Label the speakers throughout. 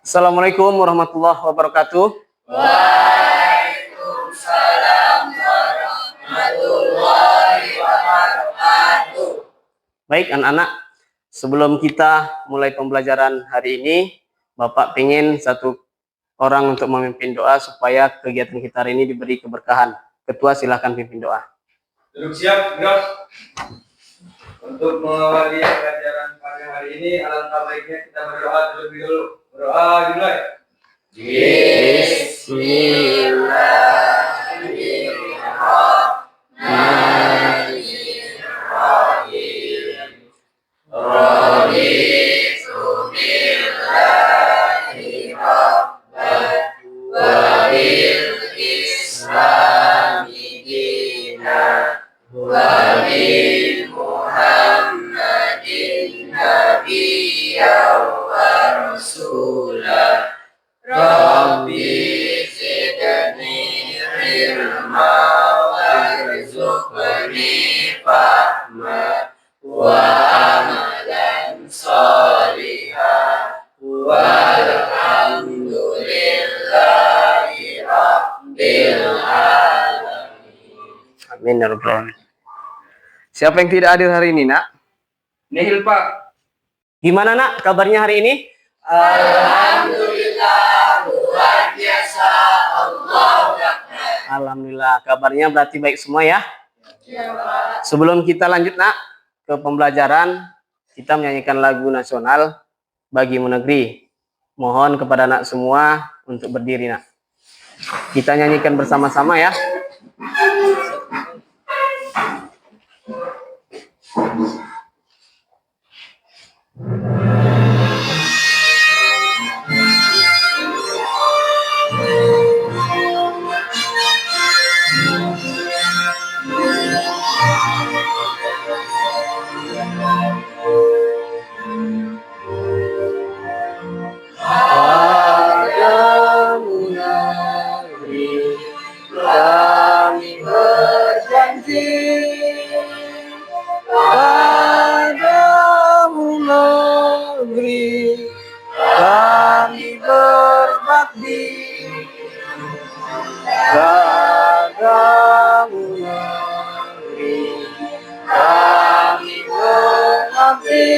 Speaker 1: Assalamualaikum warahmatullahi wabarakatuh.
Speaker 2: Waalaikumsalam warahmatullahi wabarakatuh.
Speaker 1: Baik anak-anak, sebelum kita mulai pembelajaran hari ini, Bapak ingin satu orang untuk memimpin doa supaya kegiatan kita hari ini diberi keberkahan. Ketua silahkan pimpin doa.
Speaker 2: Duduk siap, gerak. Untuk mengawali pelajaran pagi hari ini, alangkah baiknya kita berdoa terlebih dulu. Berdoa dimulai. Bismillahirrahmanirrahim. Raditu billahi rabban wa bil islami dinan wa bi Muhammadin nabiyyan wa rasulah. Rabbi zidni ilma warzuqni fahma wa amalan sholihan walhamdulillahi rabbil alamin.
Speaker 1: Amin ya rabbal alamin. Siapa yang tidak hadir hari ini, Nak?
Speaker 2: Nihil, Pak.
Speaker 1: Gimana, Nak, kabarnya hari ini?
Speaker 2: Alhamdulillah, luar biasa. Allahu Akbar.
Speaker 1: Alhamdulillah, kabarnya berarti baik semua ya.
Speaker 2: Ya, Pak.
Speaker 1: Sebelum kita lanjut, Nak, ke pembelajaran, kita menyanyikan lagu nasional Bagimu Negeri. Mohon kepada anak semua untuk berdiri, Nak. Kita nyanyikan bersama-sama ya. Padamu negeri kami berjanji, padamu negeri kami berbakti, padamu negeri kami berbakti.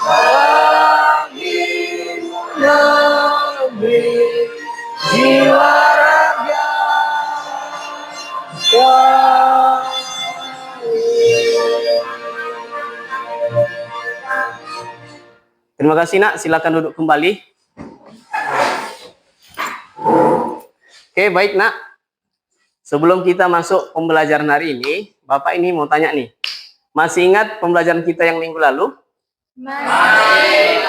Speaker 1: Bagimu negeri jiwa raga Terima kasih, Nak. Silakan duduk kembali. Oke, baik, Nak. Sebelum kita masuk pembelajaran hari ini, Bapak ini mau tanya nih. Masih ingat pembelajaran kita yang minggu lalu?
Speaker 2: Masih.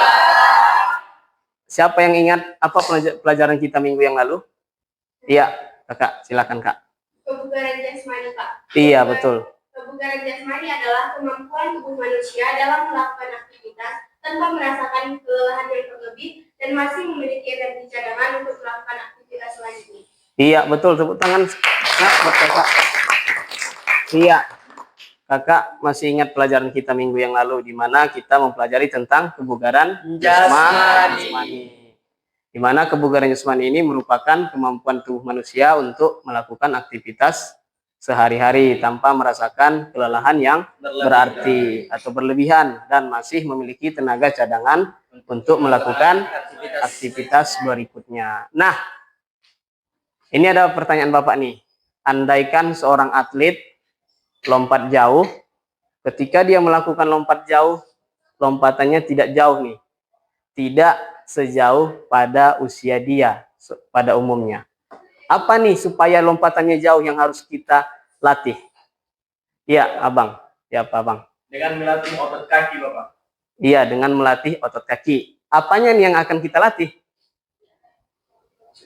Speaker 1: Siapa yang ingat apa pelajaran kita minggu yang lalu? Iya, Kakak. Silakan, Kak.
Speaker 3: Kebugaran jasmani, Pak.
Speaker 1: Iya, betul.
Speaker 3: Kebugaran jasmani adalah kemampuan tubuh manusia dalam melakukan aktivitas tanpa merasakan kelelahan yang berlebih dan masih memiliki energi cadangan untuk melakukan aktivitas selanjutnya.
Speaker 1: Iya, betul. Tepuk tangan, Nak, buat Kakak. Iya. Kakak masih ingat pelajaran kita minggu yang lalu di mana kita mempelajari tentang kebugaran jasmani. Di mana kebugaran jasmani ini merupakan kemampuan tubuh manusia untuk melakukan aktivitas sehari-hari tanpa merasakan kelelahan yang berarti atau berlebihan dan masih memiliki tenaga cadangan untuk melakukan aktivitas berikutnya. Nah, ini ada pertanyaan Bapak nih. Andaikan seorang atlet lompat jauh, ketika dia melakukan lompat jauh, lompatannya tidak jauh nih. Tidak sejauh pada usia dia pada umumnya. Apa nih supaya lompatannya jauh yang harus kita latih? Iya, Abang. Ya, Pak Abang.
Speaker 2: Dengan melatih otot kaki, Bapak.
Speaker 1: Iya, dengan melatih otot kaki. Apanya nih yang akan kita latih?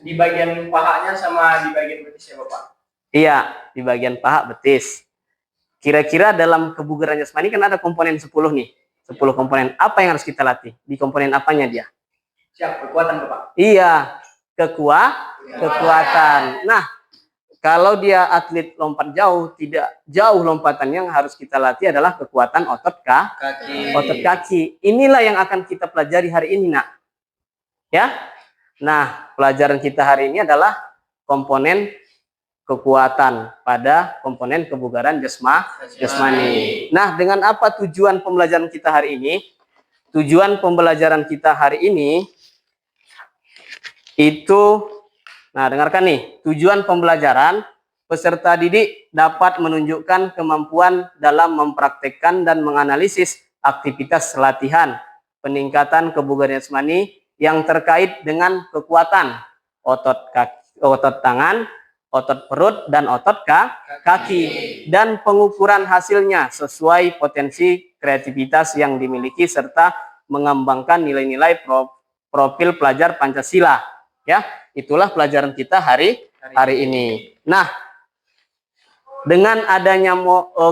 Speaker 2: Di bagian pahanya sama di bagian betisnya, Bapak.
Speaker 1: Iya, di bagian paha betis. Kira-kira dalam kebugaran jasmani kan ada komponen 10 nih. 10 komponen. Apa yang harus kita latih? Di komponen apanya dia?
Speaker 2: Siap, kekuatan, Bapak.
Speaker 1: Iya, kekuatan. Nah, kalau dia atlet lompat jauh, tidak jauh lompatan yang harus kita latih adalah kekuatan otot
Speaker 2: Kaki.
Speaker 1: otot kaki. Inilah yang akan kita pelajari hari ini, nak. Ya. Nah, pelajaran kita hari ini adalah komponen kekuatan pada komponen kebugaran jasmani. Nah, dengan apa tujuan pembelajaran kita hari ini? Tujuan pembelajaran kita hari ini itu, nah dengarkan nih, tujuan pembelajaran, peserta didik dapat menunjukkan kemampuan dalam mempraktekkan dan menganalisis aktivitas latihan, peningkatan kebugaran jasmani yang terkait dengan kekuatan otot kaki, otot tangan, otot perut, dan otot kaki, dan pengukuran hasilnya sesuai potensi kreativitas yang dimiliki serta mengembangkan nilai-nilai profil pelajar Pancasila. Ya, itulah pelajaran kita hari ini. Nah, dengan adanya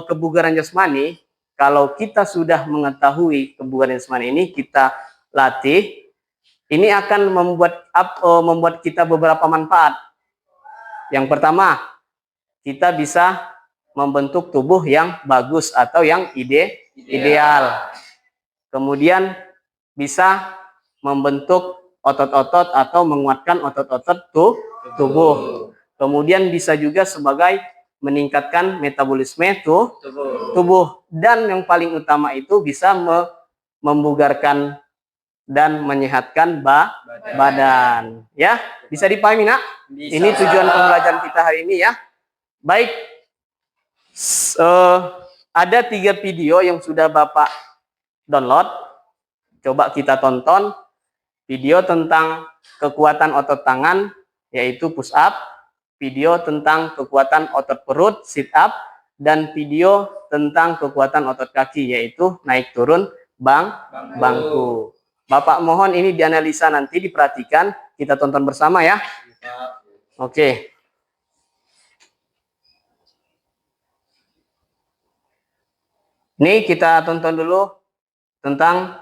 Speaker 1: kebugaran jasmani, kalau kita sudah mengetahui kebugaran jasmani ini, kita latih, ini akan membuat kita beberapa manfaat. Yang pertama, kita bisa membentuk tubuh yang bagus atau yang ideal. Kemudian bisa membentuk otot-otot atau menguatkan otot-otot tubuh. Kemudian bisa juga sebagai meningkatkan metabolisme tubuh. Dan yang paling utama itu bisa membugarkan dan menyehatkan badan. Ya, bisa dipahami, nak?
Speaker 2: Bisa.
Speaker 1: Ini tujuan pembelajaran kita hari ini, ya. Baik, ada 3 video yang sudah Bapak download. Coba kita tonton video tentang kekuatan otot tangan, yaitu push up, video tentang kekuatan otot perut, sit up, dan video tentang kekuatan otot kaki, yaitu naik turun bangku. Bapak mohon ini dianalisa, nanti diperhatikan, kita tonton bersama, ya. Oke. Ini kita tonton dulu tentang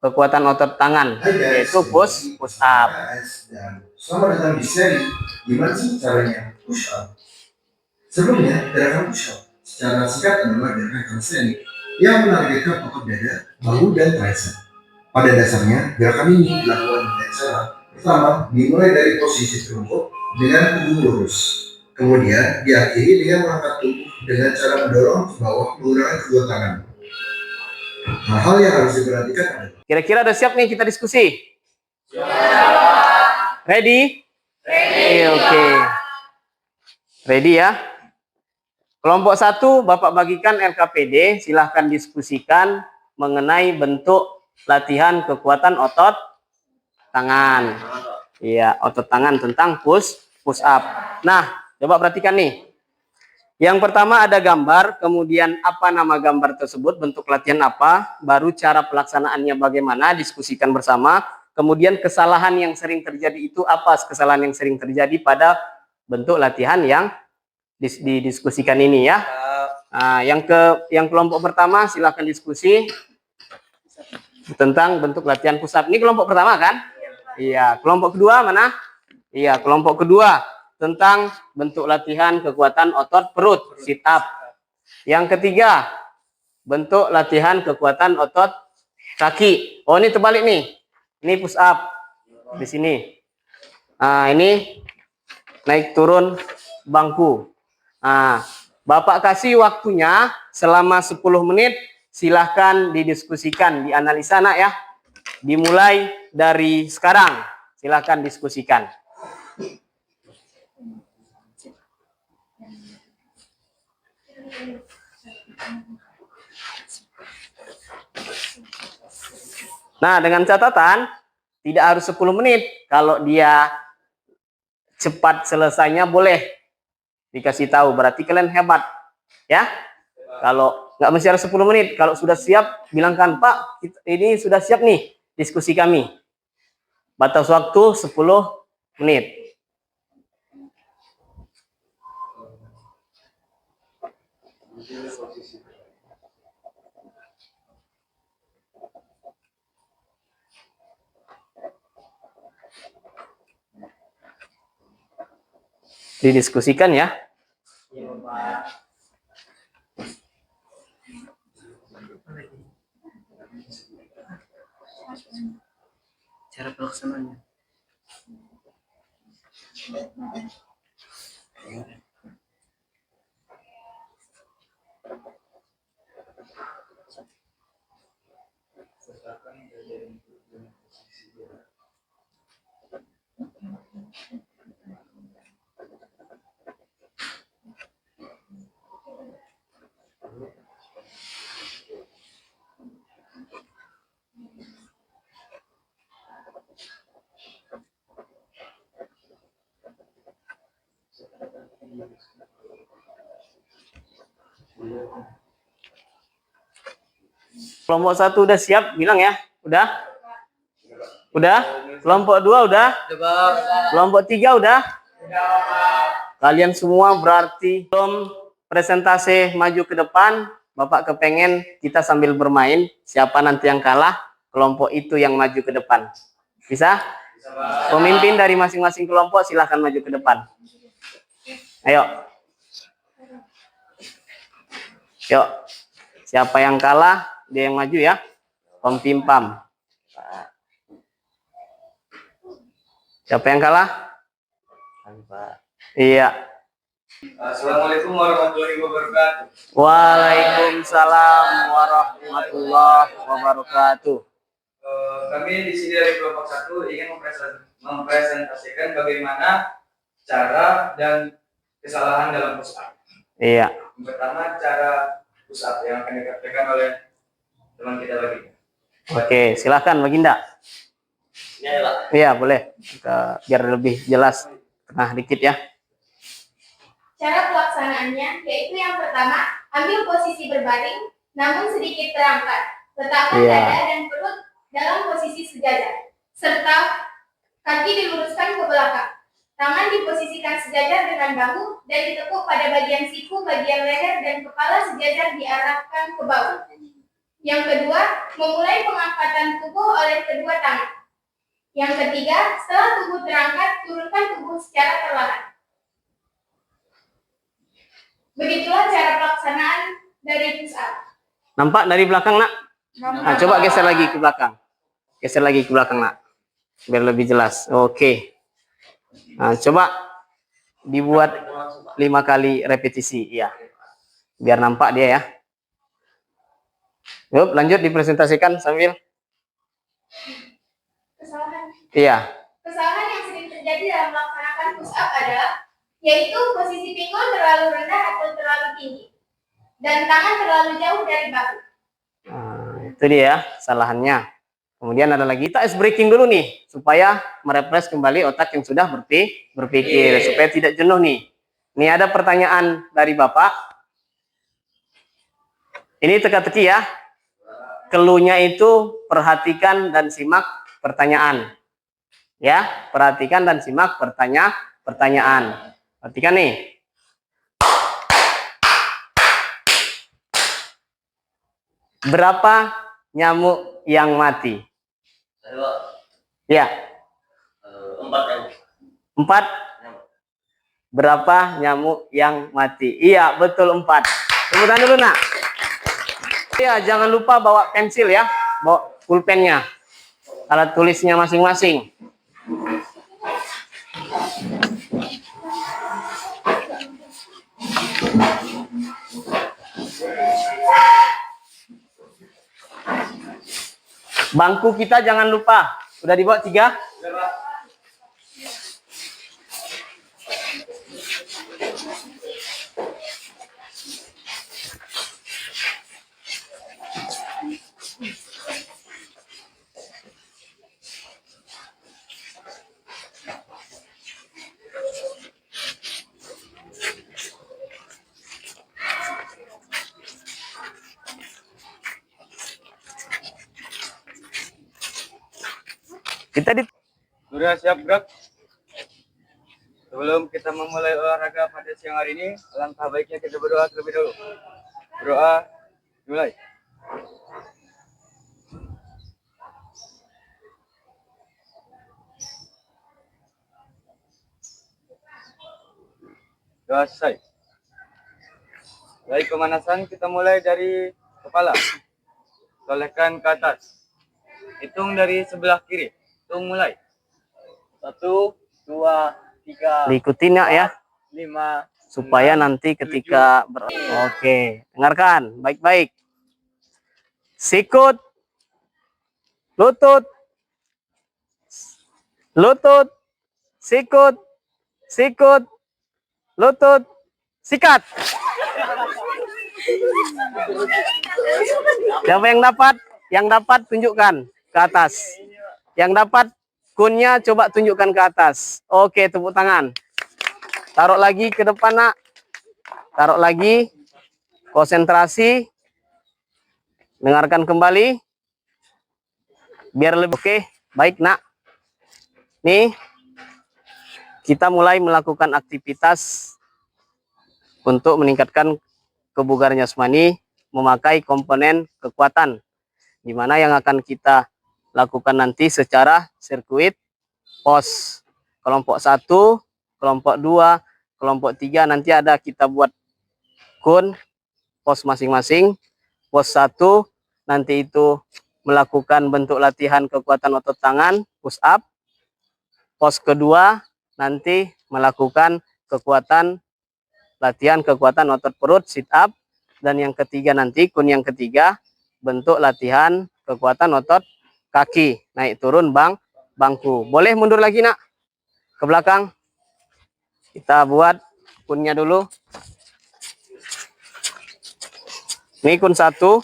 Speaker 1: kekuatan otot tangan, yaitu push up.
Speaker 4: Selamat datang di seri gimana sih caranya push up. Sebelumnya, gerakan push up secara singkat adalah gerakan calisthenics yang menargetkan otot dada, bahu, dan tricep. Pada dasarnya, gerakan ini dilakukan dengan cara pertama dimulai dari posisi terungkuk dengan punggung lurus. Kemudian diakhiri dengan mengangkat tubuh dengan cara mendorong ke bawah menggunakan kedua tangan. Hal-hal yang harus diperhatikan adalah
Speaker 1: Kira-kira udah siap nih kita diskusi? Ready? Oke. Ready, ya? Kelompok 1, Bapak bagikan LKPD, silahkan diskusikan mengenai bentuk latihan kekuatan otot tangan. Iya, otot tangan tentang push up. Nah, coba perhatikan nih. Yang pertama ada gambar, kemudian apa nama gambar tersebut, bentuk latihan apa, baru cara pelaksanaannya bagaimana, diskusikan bersama. Kemudian kesalahan yang sering terjadi itu apa, kesalahan yang sering terjadi pada bentuk latihan yang didiskusikan ini, ya. Nah, yang kelompok pertama silakan diskusi tentang bentuk latihan push up. Ini kelompok pertama, kan? Iya. Kelompok kedua mana? Iya, kelompok kedua tentang bentuk latihan kekuatan otot perut, sit up. Yang ketiga, bentuk latihan kekuatan otot kaki. Oh, ini terbalik nih. Ini push up di sini. Nah, ini naik turun bangku. Nah, Bapak kasih waktunya selama 10 menit, silahkan didiskusikan, dianalisa, nak, ya. Dimulai dari sekarang, silahkan diskusikan. Nah, dengan catatan tidak harus 10 menit. Kalau dia cepat selesainya boleh dikasih tahu, berarti kalian hebat, ya. Kalau nggak mesti harus 10 menit. Kalau sudah siap, bilangkan, Pak, ini sudah siap nih diskusi kami. Batas waktu 10 menit. Didiskusikan ya. Cara pelaksanaannya. Kelompok 1 udah siap bilang ya? Udah? Udah? Kelompok 2 udah? Kelompok 3 udah? Kalian semua berarti belum presentasi maju ke depan. Bapak kepengen kita sambil bermain. Siapa nanti yang kalah, kelompok itu yang maju ke depan. Bisa? Pemimpin dari masing-masing kelompok silahkan maju ke depan. Ayo. Yuk. Siapa yang kalah, dia yang maju ya. Pempimpam. Siapa yang kalah? Iya.
Speaker 2: Assalamualaikum warahmatullahi wabarakatuh.
Speaker 1: Waalaikumsalam warahmatullahi wabarakatuh.
Speaker 2: Kami di sini dari kelompok 1 ingin mempresentasikan bagaimana cara dan kesalahan dalam push up.
Speaker 1: Iya.
Speaker 2: Yang pertama cara push up yang akan dikatakan oleh teman kita lagi.
Speaker 1: Oke, silakan Baginda. Iya, boleh. Kita biar lebih jelas. Tengah dikit ya.
Speaker 3: Cara pelaksanaannya yaitu yang pertama, ambil posisi berbaring namun sedikit terangkat. Letakkan dada dan perut dalam posisi sejajar, serta kaki diluruskan ke belakang. Tangan diposisikan sejajar dengan bahu dan ditekuk pada bagian siku, bagian leher, dan kepala sejajar diarahkan ke bawah. Yang kedua, memulai pengangkatan tubuh oleh kedua tangan. Yang ketiga, setelah tubuh terangkat, turunkan tubuh secara perlahan. Begitulah cara pelaksanaan dari push up.
Speaker 1: Nampak dari belakang, Nak? Nah, coba geser lagi ke belakang. Geser lagi ke belakang, Nak. Biar lebih jelas. Oke. Nah, coba dibuat 5 kali repetisi. Iya. Biar nampak dia ya. Yuk, lanjut dipresentasikan sambil.
Speaker 3: Kesalahan.
Speaker 1: Iya.
Speaker 3: Kesalahan yang sering terjadi dalam melaksanakan push up adalah yaitu posisi pinggul terlalu rendah atau terlalu tinggi dan tangan terlalu jauh dari bahu.
Speaker 1: Nah, itu dia ya, kesalahannya. Kemudian ada lagi, kita ice breaking dulu nih supaya merefresh kembali otak yang sudah berpikir supaya tidak jenuh nih. Ini ada pertanyaan dari Bapak. Ini teka-teki ya. Keluhnya itu perhatikan dan simak pertanyaan. Ya, perhatikan dan simak pertanyaan. Perhatikan nih. Berapa nyamuk yang mati? Ya. 4. Berapa nyamuk yang mati? Iya, betul 4. Tepuk dulu, Nak. Iya, jangan lupa bawa pensil ya. Bawa pulpennya. Alat tulisnya masing-masing. Bangku kita jangan lupa. Udah dibawa 3? Kita di
Speaker 2: Sudah siap gerak? Sebelum kita memulai olahraga pada siang hari ini, alangkah baiknya kita berdoa terlebih dahulu. Berdoa, mulai. Sudah selesai. Dari pemanasan kita mulai dari kepala. Tolehkan ke atas. Hitung dari sebelah kiri. Hitung mulai. 1, 2, 3,
Speaker 1: Diikutin ya,
Speaker 2: 5,
Speaker 1: supaya nanti ketika Oke, dengarkan baik-baik. Sikut, lutut, lutut, sikut, sikut, lutut, sikat. Siapa yang dapat? Yang dapat tunjukkan ke atas. Yang dapat kunnya coba tunjukkan ke atas. Oke, tepuk tangan. Taruh lagi ke depan, Nak. Taruh lagi. Konsentrasi. Dengarkan kembali. Biar lebih oke. Baik, Nak. Nih. Kita mulai melakukan aktivitas untuk meningkatkan kebugaran jasmani memakai komponen kekuatan, di mana yang akan kita lakukan nanti secara sirkuit pos. Kelompok 1, kelompok 2, kelompok 3 nanti ada kita buat kun pos masing-masing. Pos 1 nanti itu melakukan bentuk latihan kekuatan otot tangan push up. Pos kedua nanti melakukan latihan kekuatan otot perut sit up. Dan yang ketiga nanti kun yang ketiga bentuk latihan kekuatan otot kaki naik turun bangku. Boleh mundur lagi, Nak, ke belakang. Kita buat kunnya dulu. Ini kun 1.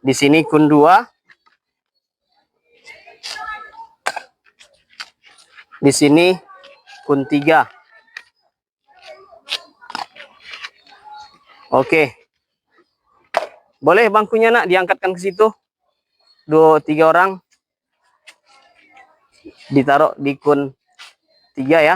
Speaker 1: Di sini kun 2. Di sini kun 3. Oke. Boleh bangkunya, Nak, diangkatkan ke situ. 2, 3 orang. Ditaruh di kun 3 ya.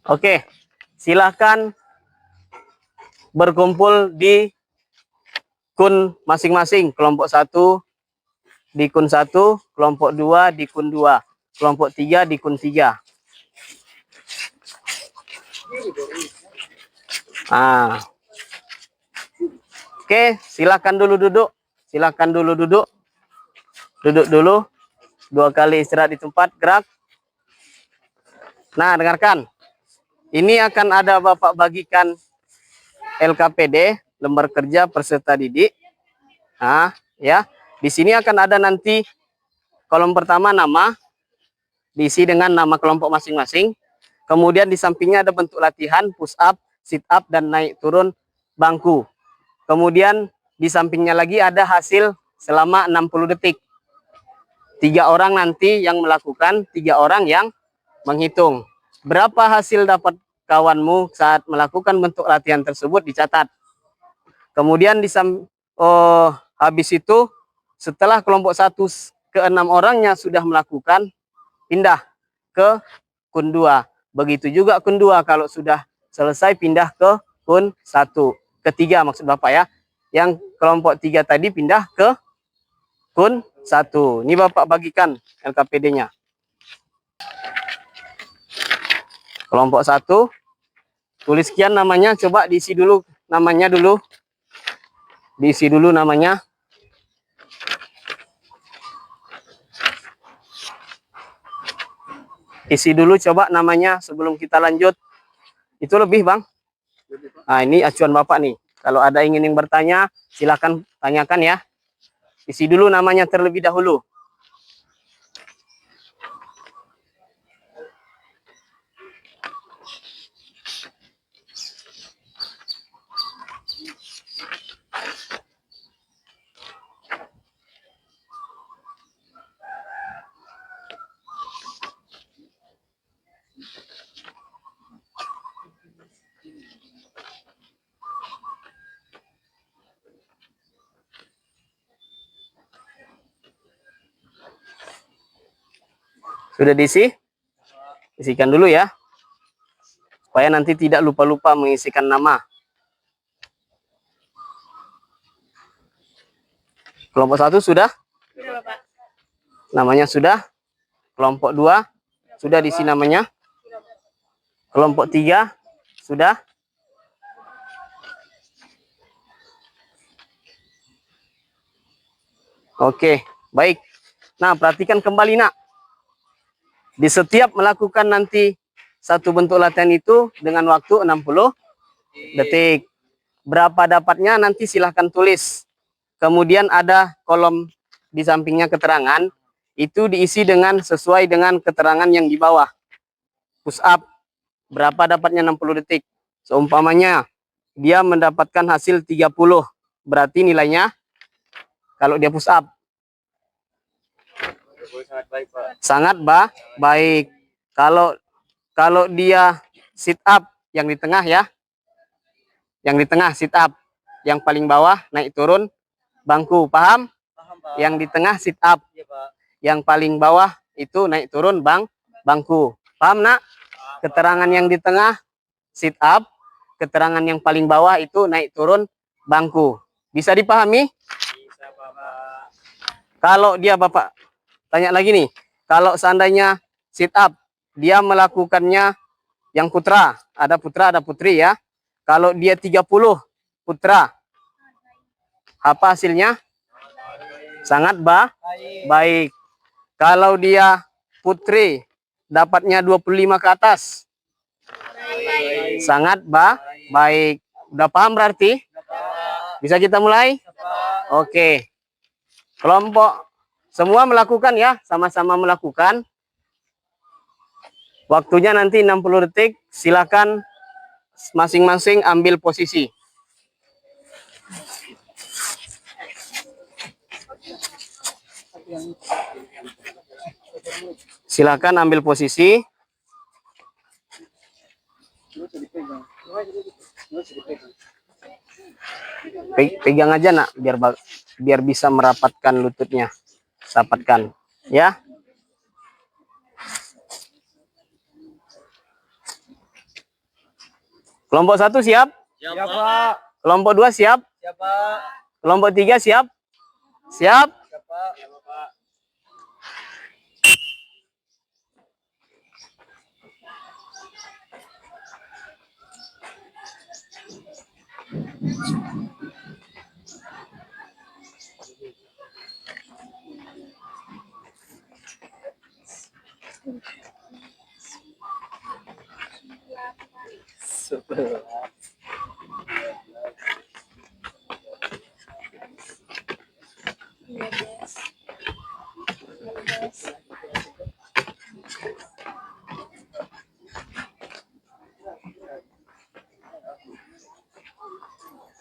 Speaker 1: Oke. Silahkan berkumpul di kun masing-masing. Kelompok 1 di kun 1, kelompok 2 di kun 2, kelompok 3 di kun 3. Ah. Oke, silakan dulu duduk. Silakan dulu duduk. Duduk dulu. 2 kali istirahat di tempat, gerak. Nah, dengarkan. Ini akan ada Bapak bagikan LKPD, lembar kerja peserta didik. Nah, ya. Di sini akan ada nanti kolom pertama nama, diisi dengan nama kelompok masing-masing. Kemudian di sampingnya ada bentuk latihan, push up, sit up, dan naik turun bangku. Kemudian di sampingnya lagi ada hasil selama 60 detik. 3 orang nanti yang melakukan, 3 orang yang menghitung. Berapa hasil dapat kawanmu saat melakukan bentuk latihan tersebut dicatat. Kemudian habis itu setelah kelompok 1 ke 6 orangnya sudah melakukan, pindah ke kun 2. Begitu juga kun 2 kalau sudah selesai pindah ke kun 1. Ketiga maksud Bapak ya. Yang kelompok 3 tadi pindah ke kun 1. Ini Bapak bagikan LKPD-nya. Kelompok 1 tulis sekian namanya, coba diisi dulu namanya dulu. Diisi dulu namanya. Isi dulu coba namanya sebelum kita lanjut. Itu lebih, Bang. Nah, ini acuan Bapak nih. Kalau ada yang bertanya, silakan tanyakan ya. Isi dulu namanya terlebih dahulu. Sudah diisi? Isikan dulu ya. Supaya nanti tidak lupa-lupa mengisikan nama. Kelompok 1 sudah?
Speaker 3: Sudah, Bapak.
Speaker 1: Namanya sudah. Kelompok 2 sudah diisi namanya. Kelompok 3 sudah. Oke, baik. Nah, perhatikan kembali nak. Di setiap melakukan nanti satu bentuk latihan itu dengan waktu 60 detik. Berapa dapatnya nanti silahkan tulis. Kemudian ada kolom di sampingnya keterangan. Itu diisi dengan sesuai dengan keterangan yang di bawah. Push up. Berapa dapatnya 60 detik. Seumpamanya dia mendapatkan hasil 30. Berarti nilainya kalau dia push up.
Speaker 2: Sangat baik, Pak.
Speaker 1: Sangat baik. Kalau dia sit up yang di tengah ya. Yang di tengah sit up. Yang paling bawah naik turun bangku. Paham?
Speaker 2: Paham, Pak.
Speaker 1: Yang di tengah sit up.
Speaker 2: Iya, Pak.
Speaker 1: Yang paling bawah itu naik turun bangku. Paham nak? Keterangan yang di tengah sit up. Keterangan yang paling bawah itu naik turun bangku. Bisa dipahami?
Speaker 2: Bisa, Bapak.
Speaker 1: Kalau dia Bapak tanya lagi nih. Kalau seandainya sit up, dia melakukannya yang putra. Ada putra, ada putri ya. Kalau dia 30 putra, apa hasilnya? Sangat baik. Kalau dia putri, dapatnya 25 ke atas. Sangat baik. Udah paham berarti? Bisa kita mulai? Oke. Kelompok semua melakukan ya, sama-sama melakukan. Waktunya nanti 60 detik. Silakan masing-masing ambil posisi. Silakan ambil posisi. Pegang aja nak, biar bisa merapatkan lututnya. Rapatkan, ya. Kelompok 1 siap?
Speaker 2: Siap, Pak.
Speaker 1: Kelompok 2 siap?
Speaker 2: Siap, Pak.
Speaker 1: Kelompok 3 siap? Siap?
Speaker 2: Siap, Pak. Siap, Pak.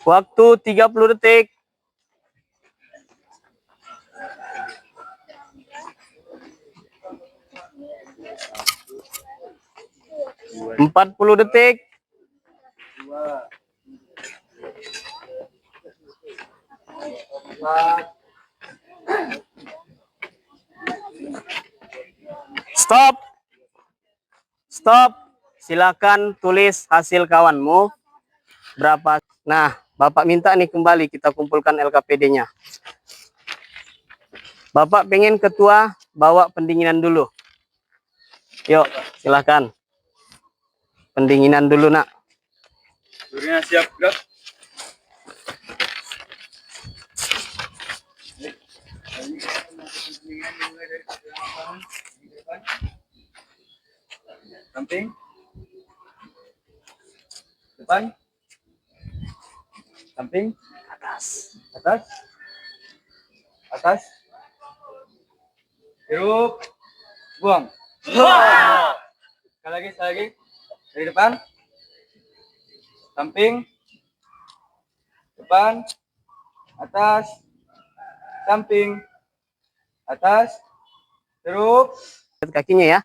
Speaker 1: Waktu 30 detik. Empat 40 detik. Stop. Stop. Silakan tulis hasil kawanmu. Berapa? Nah, Bapak minta nih kembali kita kumpulkan LKPD-nya. Bapak pengen ketua bawa pendinginan dulu. Yuk, silakan. Pendinginan dulu, nak.
Speaker 2: Jurinya siap, Gerak. Samping. Depan. Samping.
Speaker 1: Atas.
Speaker 2: Atas. Atas. Hirup. Buang. Sekali lagi, sekali lagi. Dari depan. Samping. Depan. Atas. Samping. Atas. Hirup.
Speaker 1: Kakinya ya.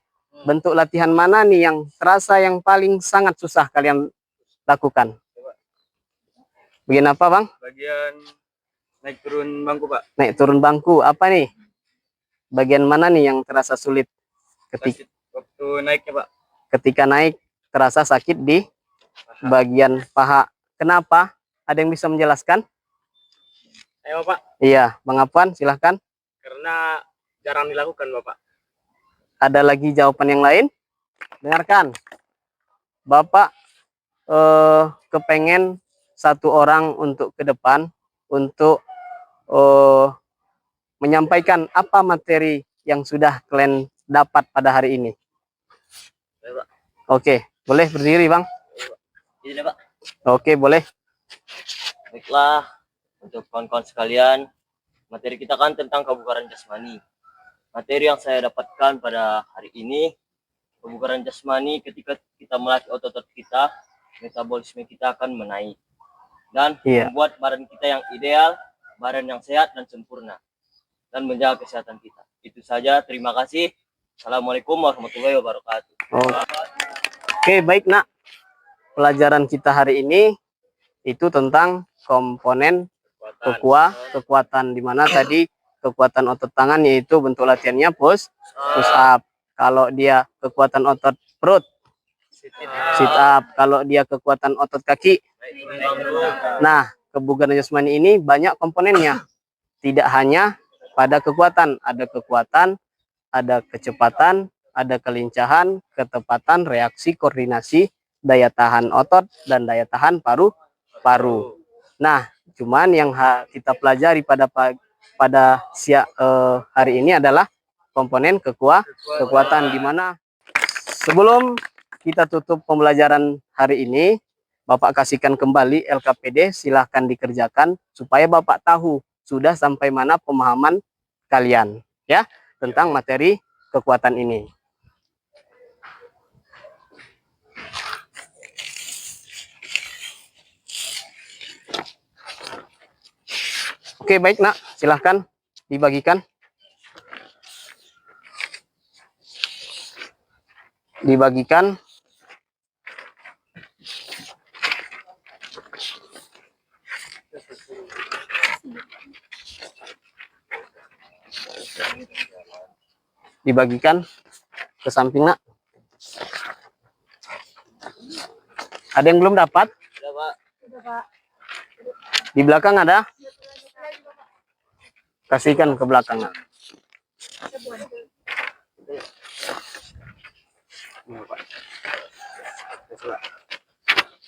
Speaker 1: Bentuk latihan mana nih yang terasa yang paling sangat susah kalian lakukan? Bagian apa, Bang?
Speaker 2: Bagian naik turun bangku, Pak.
Speaker 1: Naik turun bangku. Apa nih? Bagian mana nih yang terasa sulit ketika
Speaker 2: Waktu naiknya, Pak.
Speaker 1: ketika naik terasa sakit di bagian paha. Kenapa? Ada yang bisa menjelaskan?
Speaker 2: Ayo Bapak,
Speaker 1: Iya, Bang Afwan, silahkan.
Speaker 2: karena jarang dilakukan Bapak.
Speaker 1: Ada lagi jawaban yang lain? Dengarkan. Bapak kepengen satu orang untuk ke depan untuk menyampaikan apa materi yang sudah kalian dapat pada hari ini.
Speaker 2: Ayo, Pak.
Speaker 1: Oke, boleh berdiri Bang?
Speaker 2: Ini Pak.
Speaker 1: Oke, boleh.
Speaker 5: Baiklah, untuk kawan-kawan sekalian, materi kita kan tentang kebugaran jasmani. Materi yang saya dapatkan pada hari ini, kebugaran jasmani ketika kita melatih otot-otot kita, metabolisme kita akan menaik. Dan membuat badan kita yang ideal, badan yang sehat dan sempurna. Dan menjaga kesehatan kita. Itu saja, terima kasih. Assalamualaikum warahmatullahi wabarakatuh.
Speaker 1: Oke, baik Nak. Pelajaran kita hari ini itu tentang komponen kekuatan, di mana tadi kekuatan otot tangan yaitu bentuk latihannya push up. Kalau dia kekuatan otot perut, sit up. Kalau dia kekuatan otot kaki, nah kebugaran jasmani ini banyak komponennya. Tidak hanya pada kekuatan, ada kecepatan, ada kelincahan, ketepatan, reaksi, koordinasi, daya tahan otot, dan daya tahan paru-paru. Nah, cuman yang kita pelajari pada hari ini adalah komponen kekuatan, di mana sebelum kita tutup pembelajaran hari ini, Bapak kasihkan kembali LKPD, silahkan dikerjakan supaya Bapak tahu sudah sampai mana pemahaman kalian ya tentang materi kekuatan ini. Oke, baik Nak, silahkan dibagikan. Dibagikan ke samping Nak. Ada yang belum dapat? Di belakang ada? Kasihkan ke belakang Nak.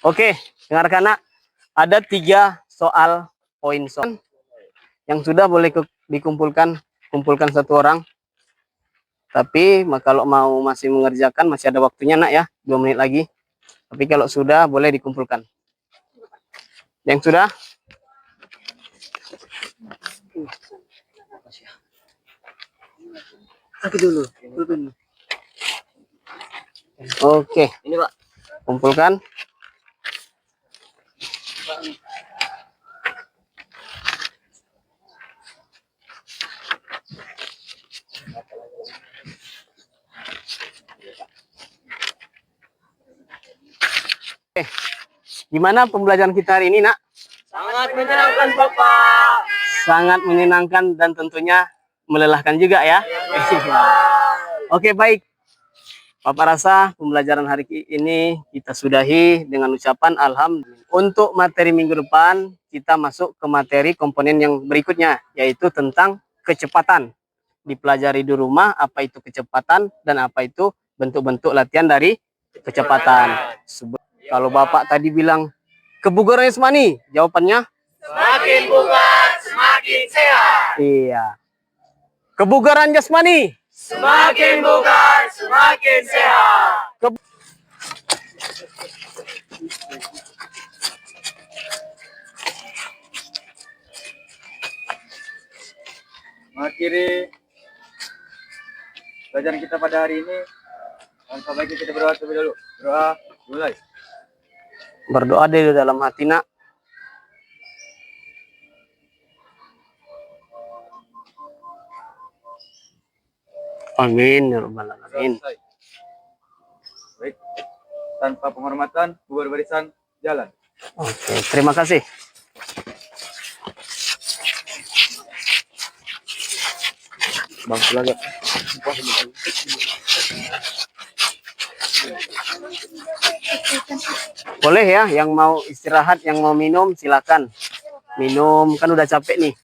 Speaker 1: Oke, dengarkan Nak. Ada 3 soal poin yang sudah boleh kumpulkan satu orang. Tapi kalau mau masih mengerjakan masih ada waktunya Nak ya, 2 menit lagi. Tapi kalau sudah boleh dikumpulkan. Yang sudah? Aku dulu. Oke,
Speaker 5: Ini Pak.
Speaker 1: kumpulkan. Gimana pembelajaran kita hari ini, Nak?
Speaker 5: Sangat menyenangkan Bapak.
Speaker 1: Sangat menyenangkan dan tentunya melelahkan juga ya. Oke, baik. Bapak rasa pembelajaran hari ini kita sudahi dengan ucapan alhamdulillah. Untuk materi minggu depan, kita masuk ke materi komponen yang berikutnya, yaitu tentang kecepatan. Dipelajari di rumah apa itu kecepatan dan apa itu bentuk-bentuk latihan dari kecepatan. Kalau Bapak tadi bilang kebugaran jasmani, jawabannya
Speaker 5: Semakin bugar, semakin sehat.
Speaker 1: iya. Kebugaran jasmani,
Speaker 5: Semakin bugar, semakin sehat.
Speaker 2: Mengakhiri pelajaran kita pada hari ini, langkah baiknya kita berdoa terlebih dahulu. Doa mulai.
Speaker 1: berdoa dari dalam hati, Nak. Amin ya rabbal alamin.
Speaker 2: Selesai. Baik, tanpa penghormatan, bubar barisan, jalan.
Speaker 1: Oke, terima kasih. Bagus lagi. Boleh ya, yang mau istirahat, yang mau minum, silakan. Minum, kan udah capek nih.